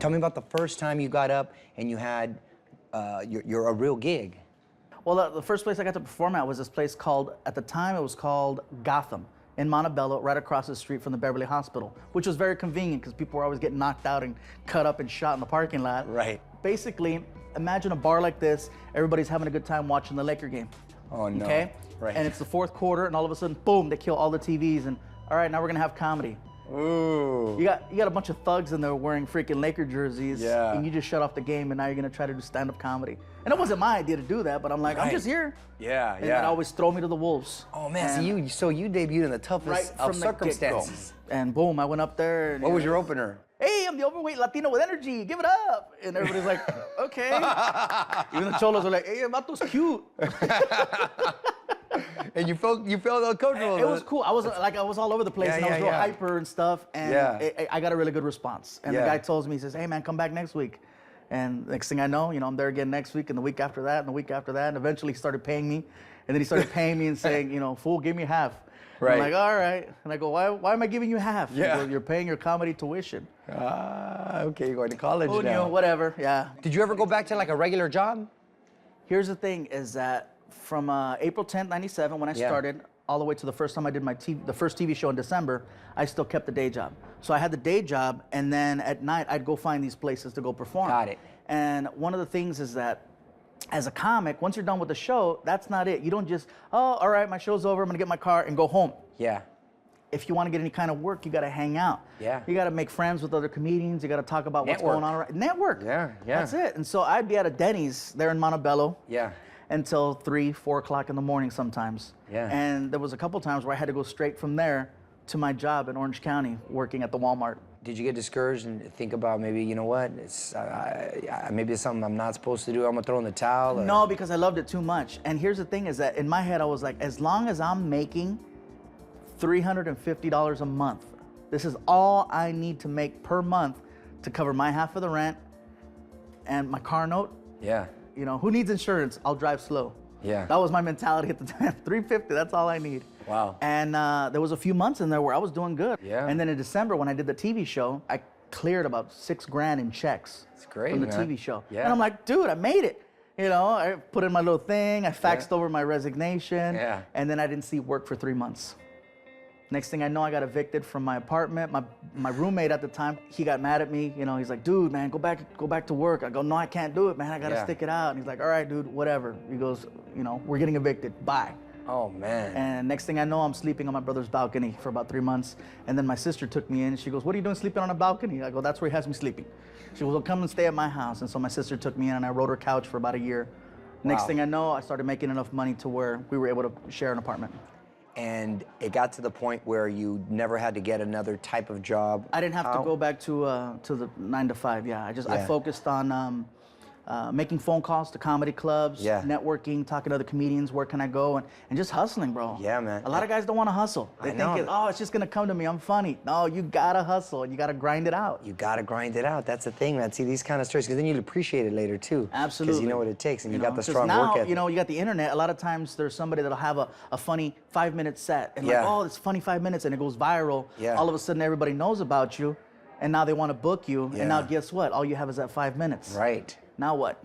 Tell me about the first time you got up and you had a real gig. Well, the first place I got to perform at was this place called, at the time it was called Gotham in Montebello, right across the street from the Beverly Hospital, which was very convenient because people were always getting knocked out and cut up and shot in the parking lot. Right. Basically, imagine a bar like this, everybody's having a good time watching the Laker game. Oh, no. Okay? Right. And it's the fourth quarter, and all of a sudden, boom, they kill all the TVs, and all right, now we're gonna have comedy. Ooh. You got a bunch of thugs in there wearing freaking Laker jerseys, Yeah. and you just shut off the game, and now you're gonna try to do stand-up comedy. And it wasn't my idea to do that, but I'm like, I'm just here. Yeah, And yeah. they'd always throw me to the wolves. Oh man, so you debuted in the toughest Right of from the circumstances. get-go. And boom, I went up there. And, What was your opener? Hey, I'm the overweight Latino with energy. Give it up. And everybody's like, okay. Even the cholos were like, hey, Vato's cute. And you felt uncomfortable. It was cool. I was all over the place, Yeah, and I was yeah, real yeah. hyper and stuff. And I got a really good response. And the guy tells me, he says, hey man, come back next week. And next thing I know, I'm there again next week, and the week after that, and the week after that, and eventually he started paying me. And then he started paying me and saying, fool, give me half. Right. I'm like, all right. And I go, why am I giving you half? Yeah. He goes, you're paying your comedy tuition. Okay, you're going to college Who now. knew? Whatever, yeah. Did you ever go back to like a regular job? Here's the thing is that from April 10th, 97, when I started, all the way to the first time I did the first TV show in December, I still kept the day job. So I had the day job, and then at night, I'd go find these places to go perform. Got it. And one of the things is that as a comic, once you're done with the show, that's not it. You don't just, oh, all right, my show's over, I'm gonna get my car and go home. Yeah. If you want to get any kind of work, you got to hang out. Yeah. You got to make friends with other comedians. You got to talk about what's going on. Network. Yeah, yeah. That's it. And so I'd be at a Denny's there in Montebello. Yeah. Until 3, 4 o'clock in the morning sometimes. Yeah. And there was a couple times where I had to go straight from there to my job in Orange County, working at the Walmart. Did you get discouraged and think about maybe, you know what, maybe it's something I'm not supposed to do, I'm gonna throw in the towel? Or? No, because I loved it too much. And here's the thing is that in my head, I was like, as long as I'm making $350 a month, this is all I need to make per month to cover my half of the rent and my car note. Yeah. Who needs insurance? I'll drive slow. Yeah. That was my mentality at the time. $350, that's all I need. Wow. And there was a few months in there where I was doing good. Yeah. And then in December, when I did the TV show, I cleared about $6 grand in checks. That's great, from the man. TV show. Yeah. And I'm like, dude, I made it. I put in my little thing. I faxed over my resignation. Yeah. And then I didn't see work for 3 months. Next thing I know, I got evicted from my apartment. My roommate at the time, he got mad at me. He's like, dude, man, go back to work. I go, no, I can't do it, man. I gotta stick it out. And he's like, all right, dude, whatever. He goes, we're getting evicted. Bye. Oh, man. And next thing I know, I'm sleeping on my brother's balcony for about 3 months. And then my sister took me in. She goes, what are you doing sleeping on a balcony? I go, that's where he has me sleeping. She goes, well, come and stay at my house. And so my sister took me in, and I rode her couch for about a year. Next thing I know, I started making enough money to where we were able to share an apartment. And it got to the point where you never had to get another type of job. I didn't have to go back to the 9 to 5. Yeah, I focused on making phone calls to comedy clubs, networking, talking to other comedians, where can I go, and just hustling, bro. Yeah, man. A lot of guys don't want to hustle. They think, it's just gonna come to me, I'm funny. No, you gotta hustle, and you gotta grind it out. You gotta grind it out. That's the thing, man. See, these kind of stories, because then you'll appreciate it later, too. Absolutely. Because you know what it takes, and you got the strong now, work ethic. you got the internet. A lot of times there's somebody that'll have a funny 5-minute set, and like, oh, it's funny 5 minutes, and it goes viral. Yeah. All of a sudden, everybody knows about you, and now they want to book you, and now guess what? All you have is that 5 minutes. Right. Now what?